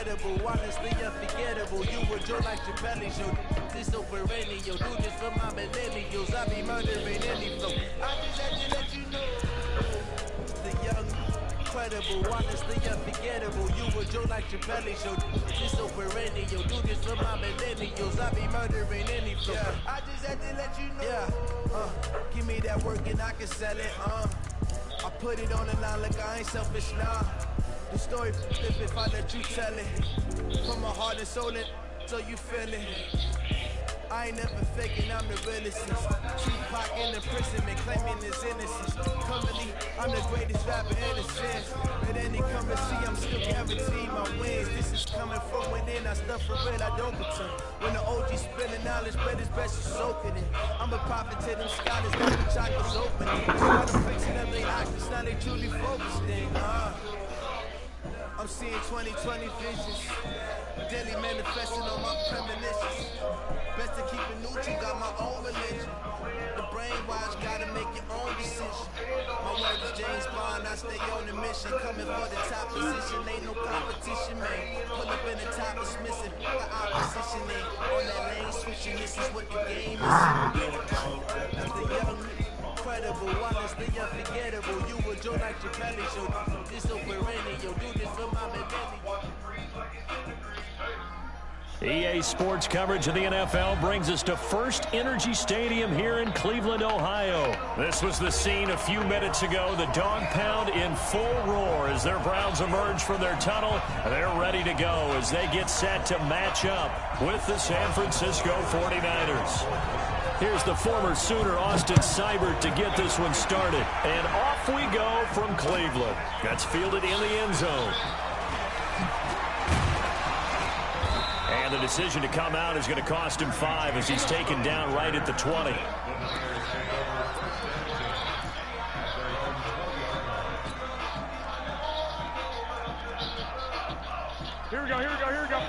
incredible, honestly unforgettable. You were Joe like your belly show. This so perennial, do this for my millennials. I be murdering any flow. I just had to let you know. The young, incredible, honestly unforgettable. You were Joe like your belly show. This so perennial, do this for my millennials. I be murdering any flow. I just had to let you know. Give me that work and I can sell it. I put it on the line like I ain't selfish, nah. The story flip if I let you tell it. From my heart and soul, and so you feel it. I ain't never faking, I'm the realest. Tupac in imprisonment, claiming his innocence. Currently, I'm the greatest rapper in a sense. At any currency, I'm still guaranteed my wins. This is coming from within, I stuff for real, I don't pretend. When the OG spilling knowledge, but it's best to soak it in. I'm a prophet to them scholars, got the chakras opening. Got them fixing up they actors, now they truly focused in. I'm seeing 2020 visions, daily manifesting on my premonitions. Best to keep it neutral, got my own religion. The brainwash, gotta make your own decision. My word is James Bond, I stay on the mission. Coming for the top position, ain't no competition, man. Pull up in the top, it's missing. The opposition ain't on that lane switching. This is what the game is. The young, incredible, honestly unforgettable. You were Joe like your belly show. This so perennial, do this for my millennial. EA Sports coverage of the NFL brings us to First Energy Stadium here in Cleveland, Ohio. This was the scene a few minutes ago. The dog pound in full roar as their Browns emerge from their tunnel. They're ready to go as they get set to match up with the San Francisco 49ers. Here's the former Sooner, Austin Seibert, to get this one started. And off we go from Cleveland. That's fielded in the end zone. And the decision to come out is going to cost him 5 as he's taken down right at the 20. Here we go, here we go, here we go.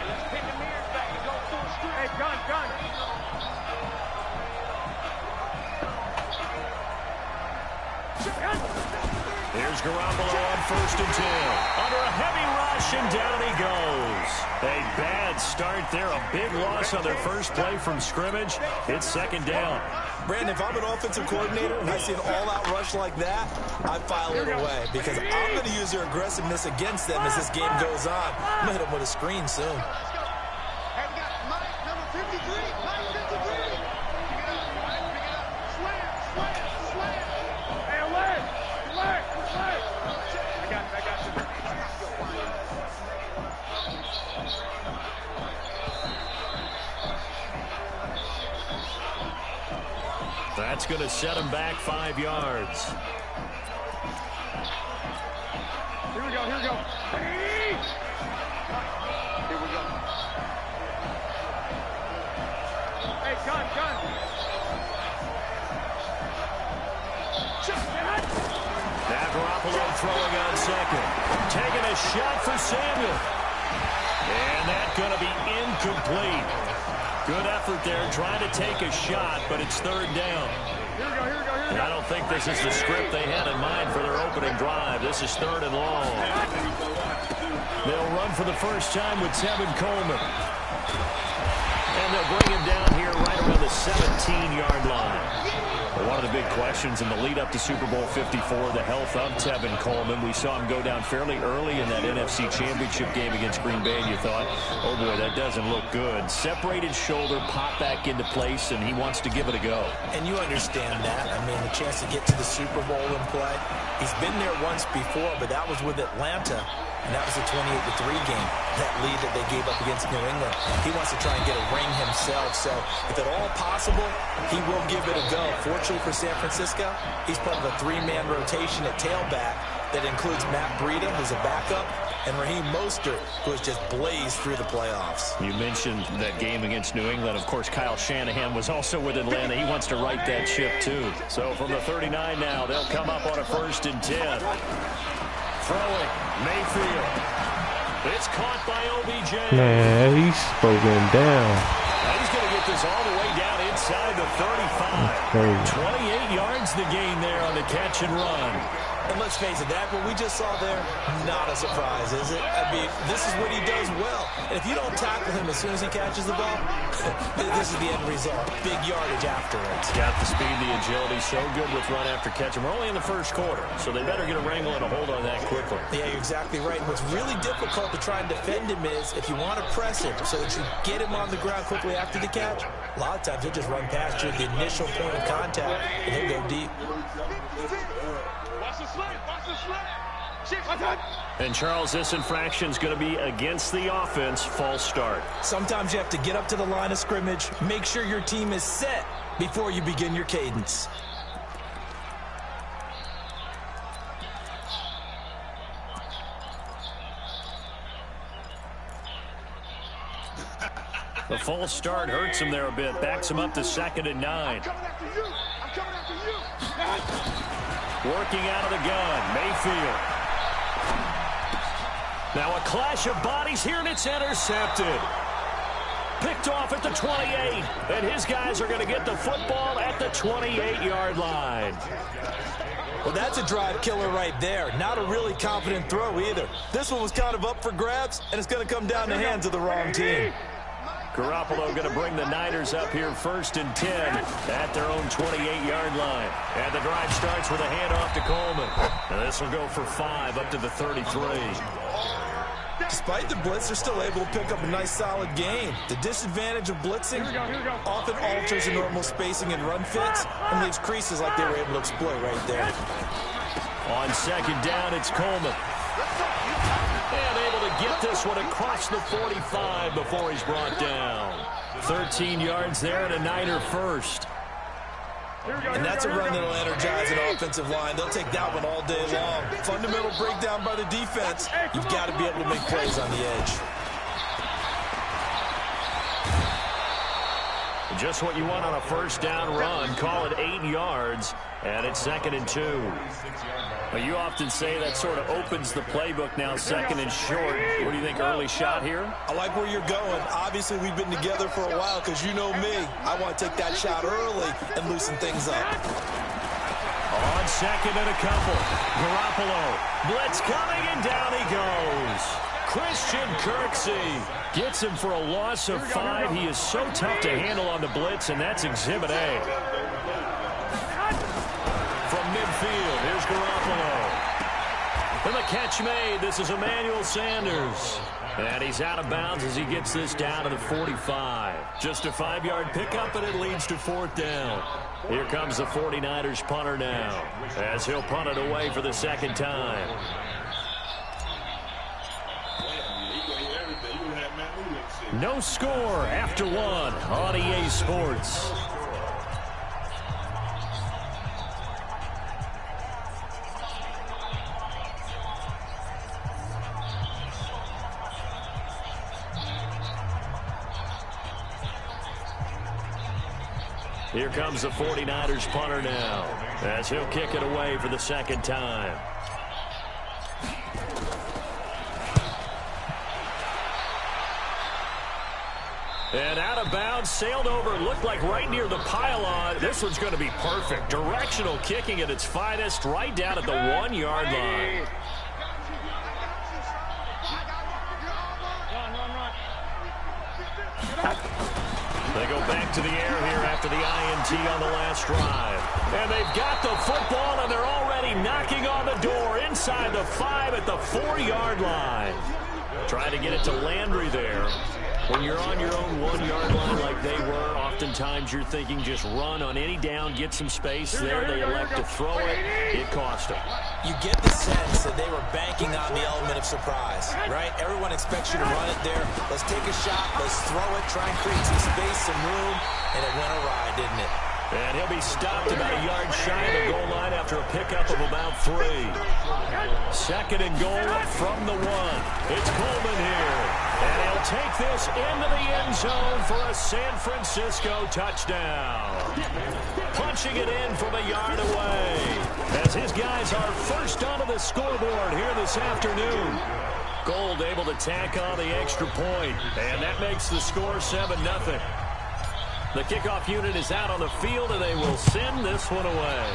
Let's pin the mirrors back and go full street. Hey, gun. Here's Garoppolo on 1st and 10. Under a heavy rush, and down he goes. A bad start there. A big loss on their first play from scrimmage. It's 2nd down. Brandon, if I'm an offensive coordinator and I see an all-out rush like that, I file it away because I'm going to use their aggressiveness against them as this game goes on. I'm going to hit them with a screen soon. That's going to set him back 5 yards. Here we go. Here we go. Hey, gun. Now Garoppolo throwing on 2nd. Taking a shot for Samuel. And that's going to be incomplete. Good effort there, trying to take a shot, but it's 3rd down. Here we go. And I don't think this is the script they had in mind for their opening drive. This is 3rd and long. They'll run for the first time with Tevin Coleman. And they'll bring him down here right around the 17-yard line. One of the big questions in the lead-up to Super Bowl 54, the health of Tevin Coleman. We saw him go down fairly early in that NFC Championship game against Green Bay, and you thought, oh boy, that doesn't look good. Separated shoulder, pop back into place, and he wants to give it a go. And you understand that. I mean, the chance to get to the Super Bowl and play. He's been there once before, but that was with Atlanta. And that was a 28-3 game, that lead that they gave up against New England. He wants to try and get a ring himself. So if at all possible, he will give it a go. Fortunately for San Francisco, he's part of a 3-man rotation at tailback that includes Matt Breida, who's a backup, and Raheem Mostert, who has just blazed through the playoffs. You mentioned that game against New England. Of course, Kyle Shanahan was also with Atlanta. He wants to right that ship, too. So from the 39 now, they'll come up on a 1st and 10. Throwing, Mayfield. It's caught by OBJ. Man, he's spoken down. And he's going to get this all the way down inside the 35. 28 yards the gain there on the catch and run. And let's face it, that what we just saw there, not a surprise, is it? I mean, this is what he does well. And if you don't tackle him as soon as he catches the ball, this is the end result. Big yardage afterwards. Got the speed, the agility, so good with run after catch. And we're only in the first quarter, so they better get a wrangle and a hold on that quickly. Yeah, you're exactly right. What's really difficult to try and defend him is if you want to press him so that you get him on the ground quickly after the catch, a lot of times he'll just run past you at the initial point of contact, and he'll go deep. And, Charles, this infraction is going to be against the offense, false start. Sometimes you have to get up to the line of scrimmage, make sure your team is set before you begin your cadence. The false start hurts him there a bit, backs him up to 2nd and 9. Working out of the gun, Mayfield. Now a clash of bodies here, and it's intercepted. Picked off at the 28, and his guys are going to get the football at the 28-yard line. Well, that's a drive killer right there. Not a really confident throw either. This one was kind of up for grabs, and it's going to come down the hands of the wrong team. Garoppolo going to bring the Niners up here 1st and 10 at their own 28-yard line. And the drive starts with a handoff to Coleman. And this will go for 5 up to the 33. Despite the blitz, they're still able to pick up a nice, solid gain. The disadvantage of blitzing often alters the normal spacing and run fits and leaves creases like they were able to exploit right there. On 2nd down, it's Coleman. And able to get this one across the 45 before he's brought down. 13 yards there and a Niner first. And that's a run that'll energize an offensive line. They'll take that one all day long. Fundamental breakdown by the defense. You've got to be able to make plays on the edge. Just what you want on a 1st down run. Call it 8 yards, and it's 2nd and 2. Well, you often say that sort of opens the playbook now, 2nd and short. What do you think, early shot here? I like where you're going. Obviously, we've been together for a while because you know me. I want to take that shot early and loosen things up. On 2nd and a couple. Garoppolo. Blitz coming, and down he goes. Christian Kirksey gets him for a loss of 5. He is so tough to handle on the blitz, and that's Exhibit A. From midfield, here's Garoppolo. And the catch made. This is Emmanuel Sanders. And he's out of bounds as he gets this down to the 45. Just a 5-yard pickup, and it leads to 4th down. Here comes the 49ers punter now, as he'll punt it away for the 2nd time. No score after 1 on EA Sports. Here comes the 49ers punter now, as he'll kick it away for the 2nd time. And out of bounds, sailed over, looked like right near the pylon. This one's going to be perfect. Directional kicking at its finest, right down at the 1-yard line. They go back to the air here after the INT on the last drive. And they've got the football, and they're already knocking on the door inside the 5 at the 4-yard line. Trying to get it to Landry there. When you're on your own 1-yard line like they were, oftentimes you're thinking just run on any down, get some space there. They elect to throw it. It cost them. You get the sense that they were banking on the element of surprise, right? Everyone expects you to run it there. Let's take a shot. Let's throw it. Try and create some space, some room. And it went awry, didn't it? And he'll be stopped about a yard shy of the goal line after a pickup of about 3. 2nd and goal from the 1. It's Coleman here. And he'll take this into the end zone for a San Francisco touchdown. Punching it in from a yard away, as his guys are first onto the scoreboard here this afternoon. Gold able to tack on the extra point, and that makes the score 7-0. The kickoff unit is out on the field, and they will send this one away.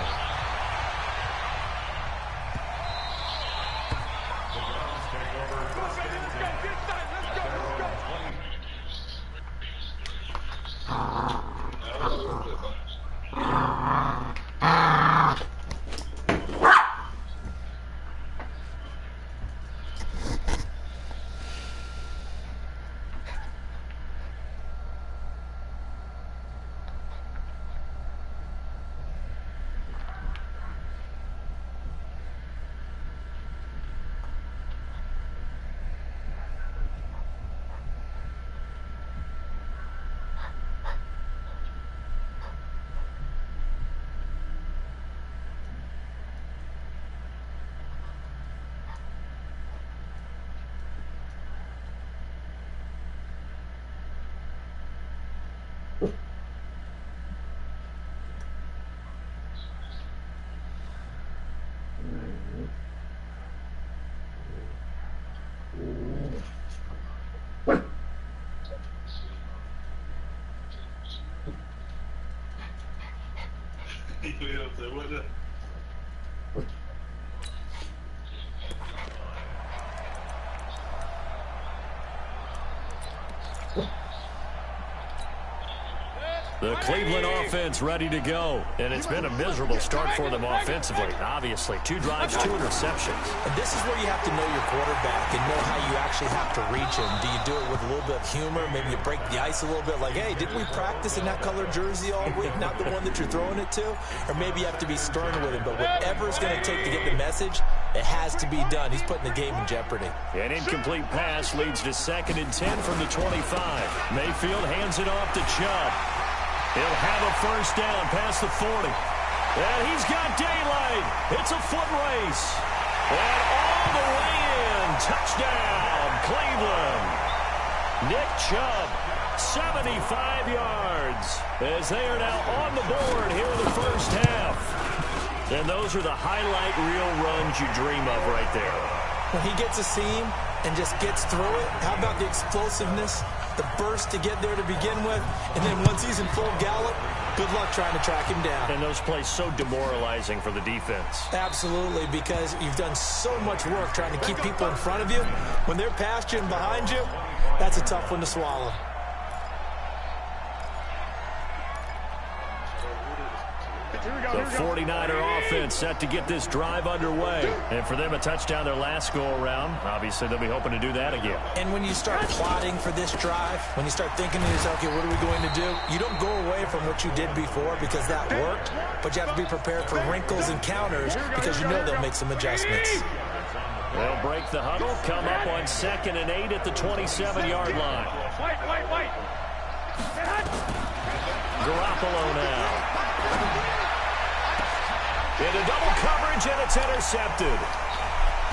The Cleveland offense ready to go. And it's been a miserable start for them offensively. Obviously, 2 drives, 2 interceptions. And this is where you have to know your quarterback and know how you actually have to reach him. Do you do it with a little bit of humor? Maybe you break the ice a little bit like, hey, didn't we practice in that color jersey all week? Not the one that you're throwing it to? Or maybe you have to be stern with him. But whatever it's going to take to get the message, it has to be done. He's putting the game in jeopardy. An incomplete pass leads to 2nd and 10 from the 25. Mayfield hands it off to Chubb. He'll have a first down past the 40. And he's got daylight. It's a foot race. And all the way in. Touchdown, Cleveland. Nick Chubb, 75 yards. As they are now on the board here in the first half. And those are the highlight reel runs you dream of right there. When he gets a seam and just gets through it, how about the explosiveness? The burst to get there to begin with, and then once he's in full gallop, good luck trying to track him down. And those plays so demoralizing for the defense. Absolutely, because you've done so much work trying to keep people in front of you. When they're past you and behind you, that's a tough one to swallow. The 49er offense set to get this drive underway. And for them, a touchdown their last go-around. Obviously, they'll be hoping to do that again. And when you start plotting for this drive, when you start thinking to yourself, okay, what are we going to do? You don't go away from what you did before because that worked, but you have to be prepared for wrinkles and counters because you know they'll make some adjustments. They'll break the huddle, come up on 2nd and 8 at the 27-yard line. Garoppolo now. Into double coverage, and it's intercepted.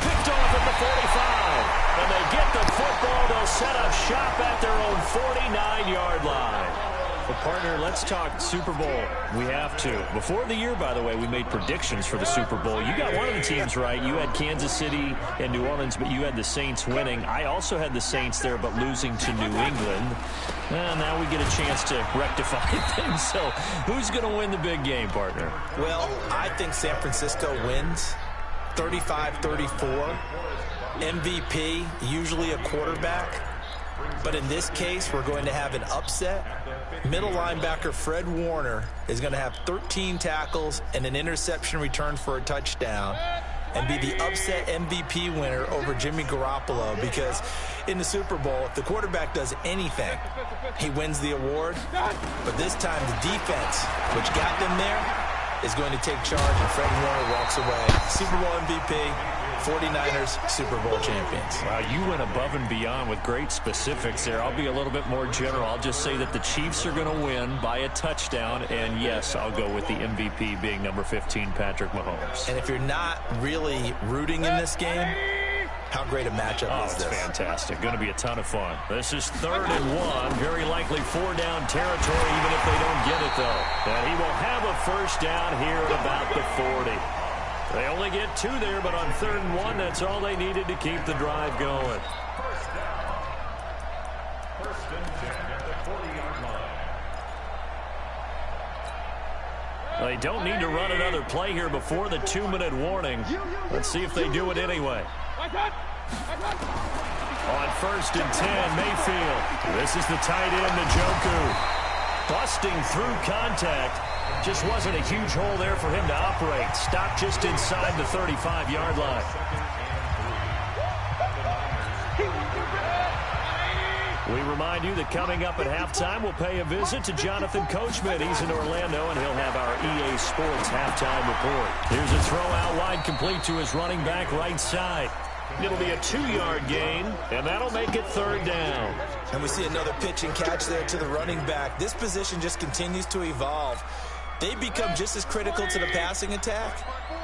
Picked off at the 45. And they get the football. They'll set up shop at their own 49-yard line. Well, partner, let's talk Super Bowl. We have to. Before the year, by the way, we made predictions for the Super Bowl. You got one of the teams right. You had Kansas City and New Orleans, but you had the Saints winning. I also had the Saints there, but losing to New England. And now we get a chance to rectify things. So who's going to win the big game, partner? Well, I think San Francisco wins 35-34. MVP, usually a quarterback. But in this case, we're going to have an upset. Middle linebacker Fred Warner is going to have 13 tackles and an interception return for a touchdown and be the upset MVP winner over Jimmy Garoppolo, because in the Super Bowl, if the quarterback does anything, he wins the award. But this time, the defense, which got them there, is going to take charge, and Fred Warner walks away. Super Bowl MVP, 49ers Super Bowl champions. Wow, you went above and beyond with great specifics there. I'll be a little bit more general. I'll just say that the Chiefs are going to win by a touchdown, and yes, I'll go with the MVP being number 15, Patrick Mahomes. And if you're not really rooting in this game, how great a matchup is this? It's fantastic. Going to be a ton of fun. This is 3rd and 1. Very likely 4-down territory, even if they don't get it, though. And he will have a first down here at about the 40. They only get 2 there, but on 3rd and 1, that's all they needed to keep the drive going. They don't need to run another play here before the 2-minute warning. Let's see if they do it anyway. On 1st and 10, Mayfield. This is the tight end, Njoku. Busting through contact. Just wasn't a huge hole there for him to operate. Stopped just inside the 35-yard line. We remind you that coming up at halftime, we'll pay a visit to Jonathan Coachman. He's in Orlando, and he'll have our EA Sports halftime report. Here's a throw out wide, complete to his running back right side. It'll be a 2-yard gain, and that'll make it 3rd down. And we see another pitch and catch there to the running back. This position just continues to evolve. They become just as critical to the passing attack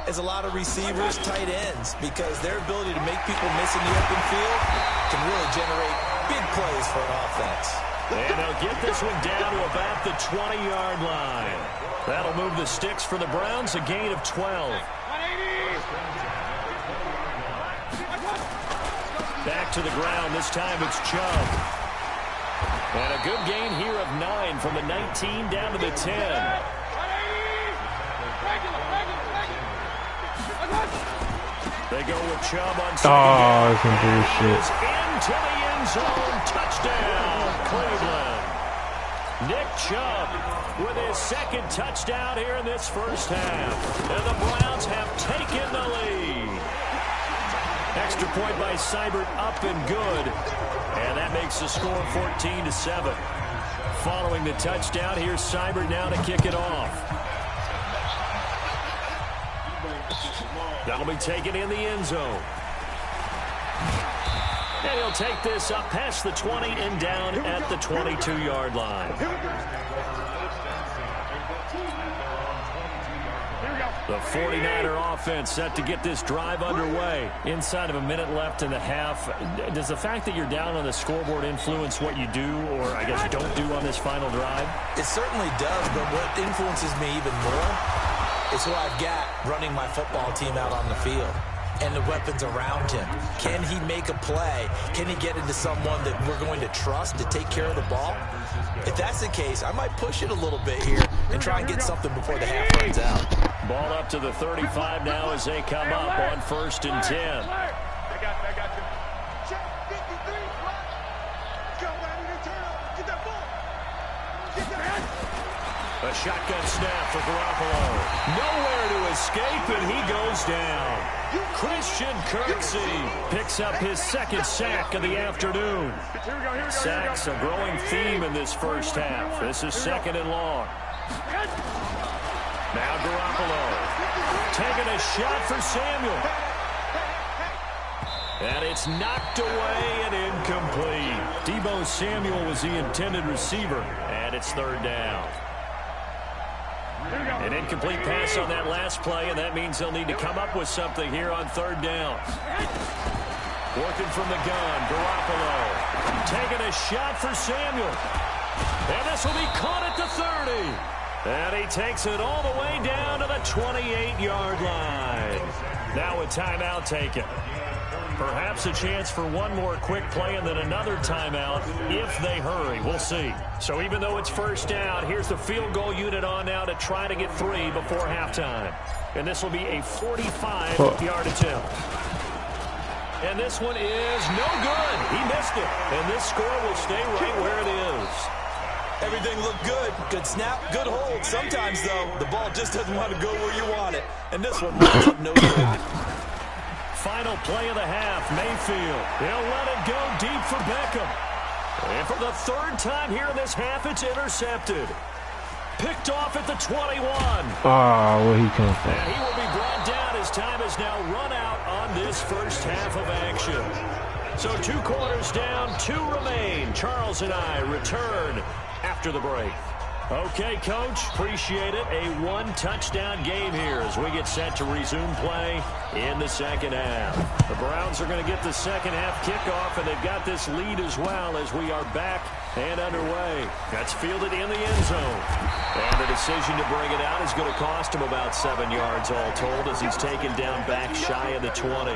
as a lot of receivers, tight ends, because their ability to make people miss in the open field can really generate big plays for an offense. And they'll get this one down to about the 20-yard line. That'll move the sticks for the Browns, a gain of 12. Back to the ground. This time it's Chubb. And a good gain here of 9 from the 19 down to the 10. They go with Chubb on second Oh, down. some bullshit. Into the end zone. Touchdown, Cleveland. Nick Chubb with his second touchdown here in this first half. And the Browns have taken the lead. Extra point by Seibert, up and good. And that makes the score 14-7. Following the touchdown, here's Seibert now to kick it off. That'll be taken in the end zone. And he'll take this up past the 20 and down at the 22-yard line. The 49er offense set to get this drive underway. Inside of a minute left in the half. Does the fact that you're down on the scoreboard influence what you do, or I guess don't do on this final drive? It certainly does, but what influences me even more is who I've got running my football team out on the field and the weapons around him. Can he make a play? Can he get into someone that we're going to trust to take care of the ball? If that's the case, I might push it a little bit here and try and get something before the half runs out. Ball up to the 35 now as they come up on 1st and 10. I got you. Check 53. Go, Randy, turn up. Get that ball. Get that head. A shotgun snap for Garoppolo. Nowhere to escape, and he goes down. Christian Kirksey picks up his second sack of the afternoon. Sacks a growing theme in this first half. This is 2nd and long. Now Garoppolo taking a shot for Samuel. And it's knocked away and incomplete. Deebo Samuel was the intended receiver, and it's 3rd down. An incomplete pass on that last play, and that means they'll need to come up with something here on 3rd down. Working from the gun, Garoppolo taking a shot for Samuel. And this will be caught at the 30. And he takes it all the way down to the 28-yard line. Now a timeout taken. Perhaps a chance for one more quick play and then another timeout if they hurry. We'll see. So even though it's 1st down, here's the field goal unit on now to try to get 3 before halftime. And this will be a 45-yard attempt. And this one is no good. He missed it. And this score will stay right where it is. Everything looked good. Good snap, good hold. Sometimes, though, the ball just doesn't want to go where you want it. And this one was no good. Final play of the half, Mayfield. He'll let it go deep for Beckham. And for the 3rd time here in this half, it's intercepted. Picked off at the 21. Ah, where he come from? And he will be brought down as time has now run out on this first half of action. So 2 quarters down, 2 remain. Charles and I return after the break. Okay, Coach, appreciate it. A 1-touchdown game here as we get set to resume play in the 2nd half. The Browns are going to get the 2nd half kickoff, and they've got this lead as well as we are back and underway. That's fielded in the end zone. And the decision to bring it out is going to cost him about 7 yards all told as he's taken down back shy of the 20.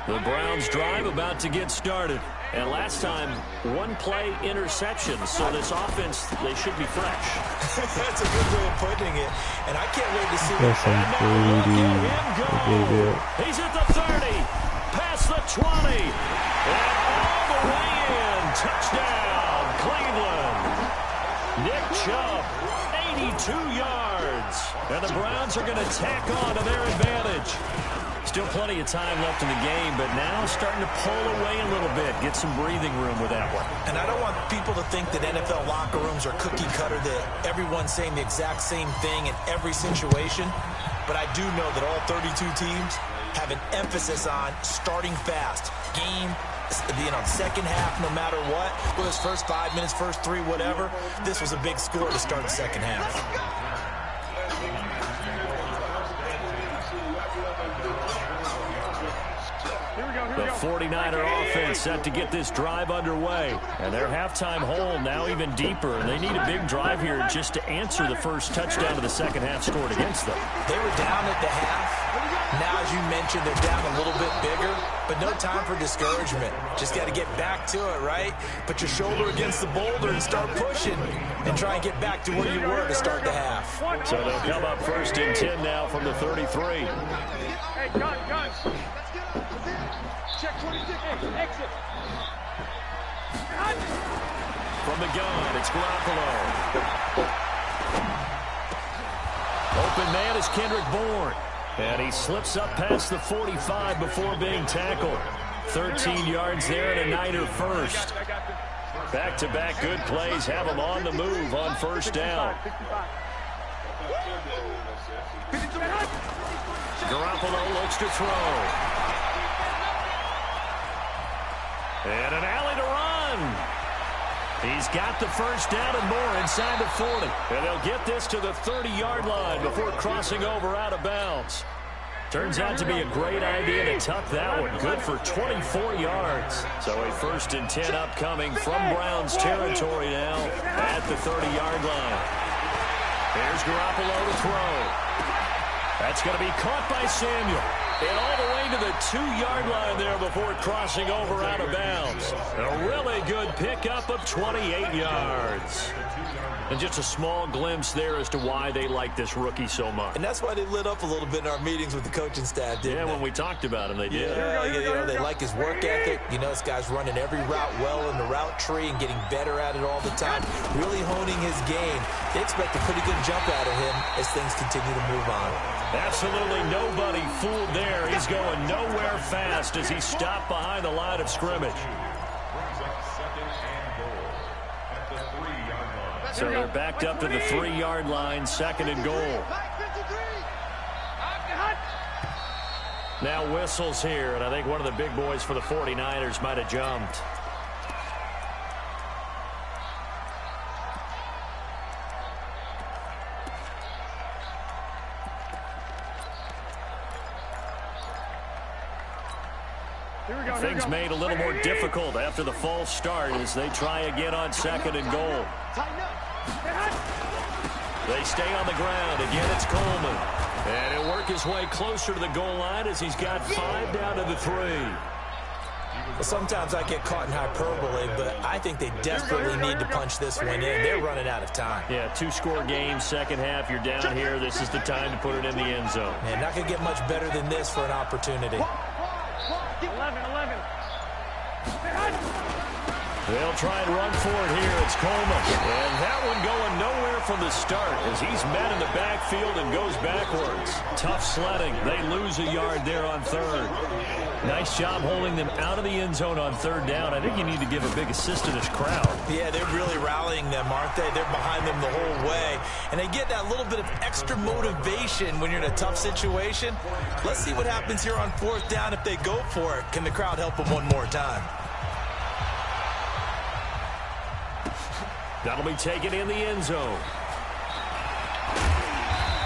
The Browns drive about to get started. And last time, 1-play interception. So this offense, they should be fresh. That's a good way of putting it. And I can't wait to see That's some greedy. He's at the 30, past the 20, and all the way in. Touchdown, Cleveland. Nick Chubb, 82 yards. And the Browns are going to tack on to their advantage. Still plenty of time left in the game, but now starting to pull away a little bit, get some breathing room with that one. And I don't want people to think that NFL locker rooms are cookie cutter, that everyone's saying the exact same thing in every situation. But I do know that all 32 teams have an emphasis on starting fast. Game, second half, no matter what. Whether it's first 5 minutes, first 3, whatever. This was a big score to start the second half. The 49er offense set to get this drive underway. And their halftime hole now even deeper. And they need a big drive here just to answer the first touchdown of the second half scored against them. They were down at the half. Now, as you mentioned, they're down a little bit bigger, but no time for discouragement. Just got to get back to it, right? Put your shoulder against the boulder and start pushing and try and get back to where you were to start the half. So they'll come up 1st and 10 now from the 33. Hey, guys. Check 26. Hey, exit. From the gun, it's Garoppolo. Open man is Kendrick Bourne. And he slips up past the 45 before being tackled. 13 yards there and a Niner first. Back-to-back good plays have him on the move on 1st down. Garoppolo looks to throw. And an alley to run. He's got the 1st down and more inside the 40. And they'll get this to the 30-yard line before crossing over out of bounds. Turns out to be a great idea to tuck that one. Good for 24 yards. So a 1st and 10 upcoming from Browns territory now at the 30-yard line. Here's Garoppolo to throw. That's going to be caught by Samuel. And all the way to the 2-yard line there before crossing over out of bounds. A really good pickup of 28 yards. And just a small glimpse there as to why they like this rookie so much. And that's why they lit up a little bit in our meetings with the coaching staff, didn't they? When we talked about him, they did. Yeah, they like his work ethic. You know, this guy's running every route well in the route tree and getting better at it all the time, really honing his game. They expect a pretty good jump out of him as things continue to move on. Absolutely nobody fooled there. He's going nowhere fast as he stopped behind the line of scrimmage. So they're backed up to the 3-yard line, 2nd and goal. Now whistles here, and I think one of the big boys for the 49ers might have jumped. Things made a little more difficult after the false start as they try again on 2nd and goal. They stay on the ground. Again, it's Coleman. And he'll work his way closer to the goal line as he's got 5 down to the 3. Well, sometimes I get caught in hyperbole, but I think they desperately need to punch this one in. They're running out of time. Yeah, 2-score game, 2nd half. You're down here. This is the time to put it in the end zone. Man, not going to get much better than this for an opportunity. 11. They'll try and run for it here. It's Coleman. And that one going nowhere from the start as he's met in the backfield and goes backwards. Tough sledding. They lose a yard there on 3rd. Nice job holding them out of the end zone on 3rd down. I think you need to give a big assist to this crowd. Yeah, they're really rallying them, aren't they? They're behind them the whole way. And they get that little bit of extra motivation when you're in a tough situation. Let's see what happens here on 4th down if they go for it. Can the crowd help them one more time? That'll be taken in the end zone.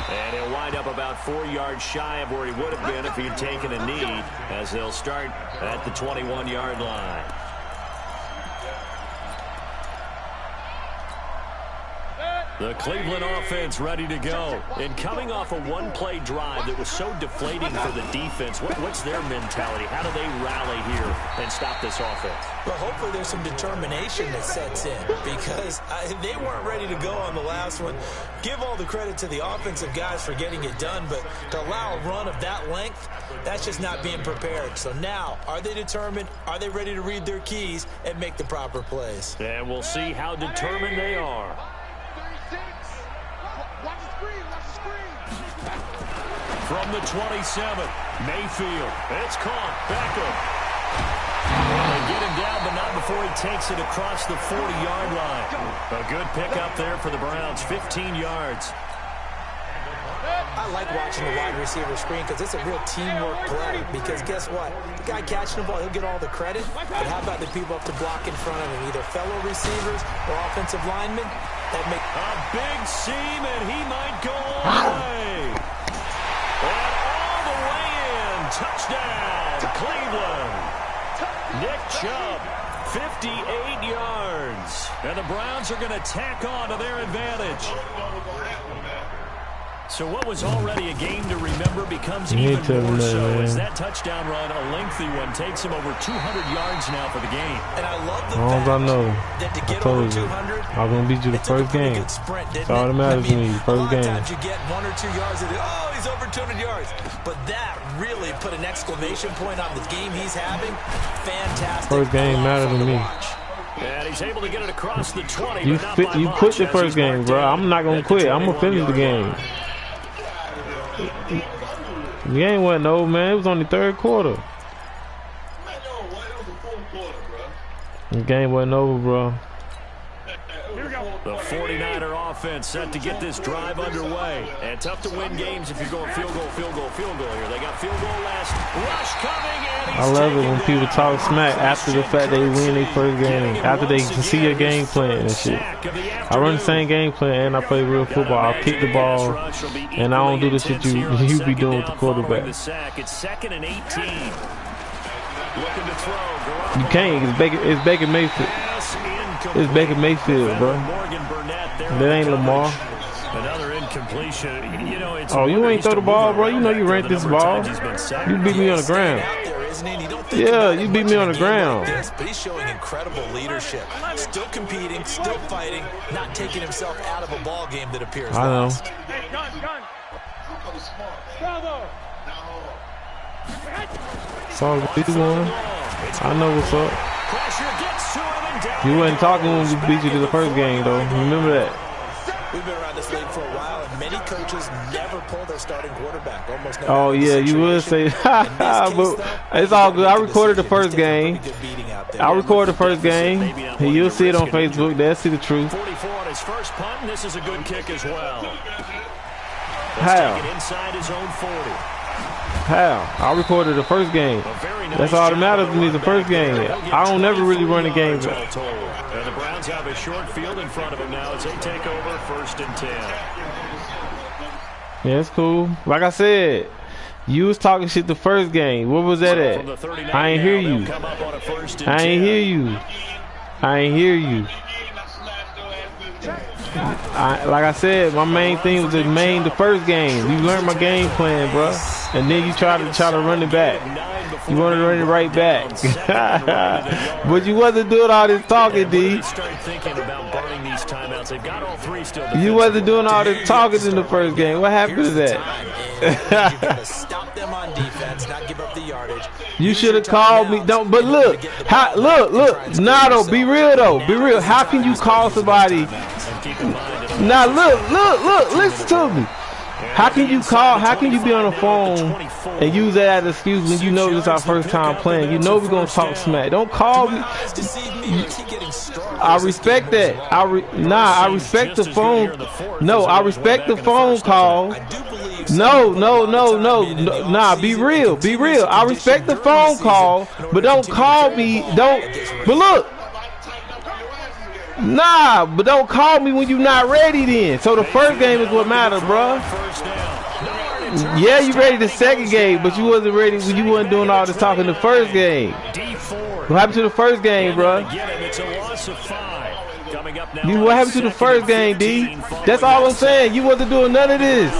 And he'll wind up about 4 yards shy of where he would have been if he had taken a knee, as they'll start at the 21-yard line. The Cleveland offense ready to go. And coming off a one-play drive that was so deflating for the defense, what's their mentality? How do they rally here and stop this offense? Well, hopefully there's some determination that sets in because they weren't ready to go on the last one. Give all the credit to the offensive guys for getting it done, but to allow a run of that length, that's just not being prepared. So now, are they determined? Are they ready to read their keys and make the proper plays? And we'll see how determined they are. From the 27, Mayfield. It's caught. Beckham. Well, they get him down, but not before he takes it across the 40-yard line. A good pickup there for the Browns, 15 yards. I like watching the wide receiver screen because it's a real teamwork play. Because guess what? The guy catching the ball, he'll get all the credit. But how about the people up to block in front of him, either fellow receivers or offensive linemen? That make a big seam, and he might go all the way. And all the way in. Touchdown, Cleveland. Nick Chubb, 58 yards. And the Browns are going to tack on to their advantage. So what was already a game to remember becomes You ain't even telling more that, so man. as that touchdown run, a lengthy one, takes him over 200 yards now for the game. And I love the As long as I fact know, that to I get over told you, 200, I was going to beat you the it took a first pretty game. good sprint, That's didn't all that it? matters to me, A first lot of game. times you get 1 or 2 yards and oh, he's over 200 yards. But that really put an exclamation point on the game he's having. Fantastic. First game matters to me. And he's able to get it across the 20. You but not by much quit the as first he's game, marked bro. down I'm not going to at quit. I'm going to finish the 21-yard game. line. The game wasn't over, man. It was only third quarter. The game wasn't over, bro. The 49er offense set to get this drive underway. And tough to win games if you're going field goal, field goal, field goal here. They got field goal last. Rush coming, and he's I love it when taken people down. talk smack after the fact they win their first game. After they can see your game plan and shit. I run the same game plan and I play real football. I kick the ball and I don't do the shit you be doing with the quarterback. It's 2nd and 18. Looking to throw. You can't. It's Baker Mayfield. It's Baker Mayfield, bro. That ain't Lamar. Another incompletion. You know, it's Oh, you ain't throw the ball, bro. You know you ran this ball. You beat me on the ground. Yeah, you beat me on the ground. But he's showing incredible leadership. Still competing, still fighting, not taking himself out of a ball game that appears I know. lost. Hey, gun. Bravo. Saw the one. I know what's up. Pressure gets to him and down. You wasn't talking when we beat you to the first game, though. Remember that. We've been around this league for a while, and many coaches never pull their starting quarterback. Almost never. Oh, yeah, you would say, but it's all good. I recorded the first game. I recorded the first game, and you'll see it on Facebook. They'll see the truth. 44 on his first punt, and this is a good kick as well. How? Taken inside his own 40. How? I recorded the first game. That's all that matters to me is the first game. I don't never really run the game. And the Browns have a short field in front of them now as they take over 1st and 10. Yeah, it's cool. Like I said, you was talking shit the first game. What was that at? I ain't hear you. I ain't hear you. I ain't hear you. Like I said, my main thing was the first game. You learned my game plan, bro, and then you try to run it back. You want to run it right back, but you wasn't doing all this talking, D. You wasn't doing all this talking in the first game. What happened to that? Stop them on defense, not give up the yardage. You should have called me. Don't. But look, look. Nah, though, be real though. Be real. How can you call somebody? Now look. Listen to me. How can you be on the phone and use that as an excuse when you know this is our first time playing? You know we're gonna talk smack. Don't call me. I respect that. I respect the phone. No, I respect the phone call. No. Nah, be real. I respect the phone call, but don't call me. But look. Nah, but don't call me when you're not ready then. So the first game is what matters, bro. Yeah, you ready the second game, but you wasn't ready when you wasn't doing all this talking the first game. What happened to the first game, bro? What happened to the first game, D? That's all I'm saying. You wasn't doing none of this.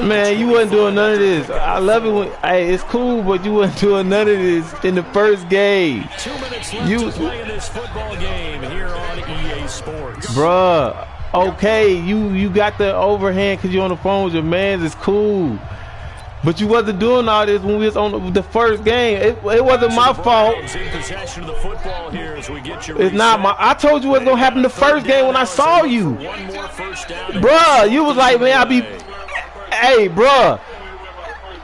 Man, you wasn't doing none of this. I love it when, hey, it's cool, but you wasn't doing none of this in the first game. 2 minutes left to play in this football game here on EA Sports. Bruh, okay, you got the overhand because you're on the phone with your mans. It's cool. But you wasn't doing all this when we was on the first game. It wasn't my fault. It's not my. I told you what's gonna happen the first game when I saw you, bruh. You was like, man, I be. Hey, bruh.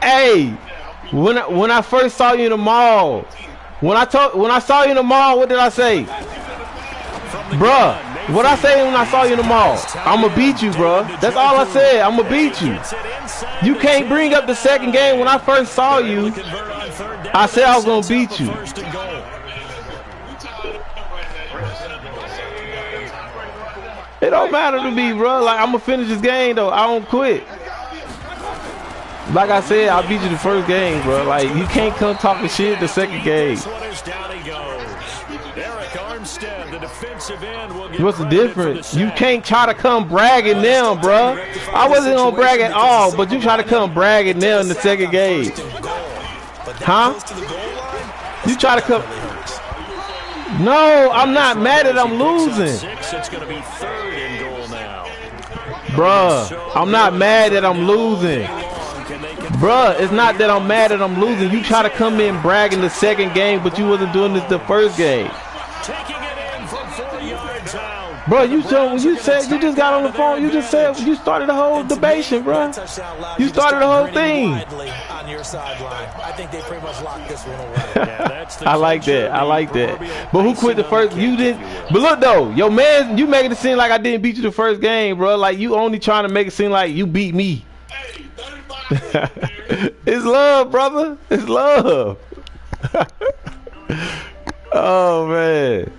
Hey, when I first saw you in the mall, when I saw you in the mall, what did I say, bruh? What I say when I saw you in the mall? I'ma beat you, bruh. That's all I said. I'ma beat you. You can't bring up the second game. When I first saw you, I said I was gonna beat you. It don't matter to me, bro. Like, I'm gonna finish this game though. I don't quit. Like I said, I beat you the first game, bro. Like, you can't come talking shit the second game. Eric Armstead, the defensive end, will get What's the credited for difference? the You sack. can't try to come bragging now, bruh. I wasn't gonna brag at all, but you try to come bragging now in the second game. Huh? You try to come. No, I'm not mad that I'm losing. It's going to be 3rd and goal now. Bruh, I'm not mad that I'm losing. Bruh, it's not that I'm mad that I'm losing. You try to come in bragging the second game, but you wasn't doing this the first game. Taking it in from 4 yards out. Bro, you said you just got on the phone. You just said you started the whole debation, bro. You started the whole thing. On your sideline. I think they pretty much locked this one away. Yeah, that's the I like that. I like that. But who quit the first? You didn't. But look though, yo man, you making it seem like I didn't beat you the first game, bro. Like you only trying to make it seem like you beat me. It's love, brother. It's love. Oh man.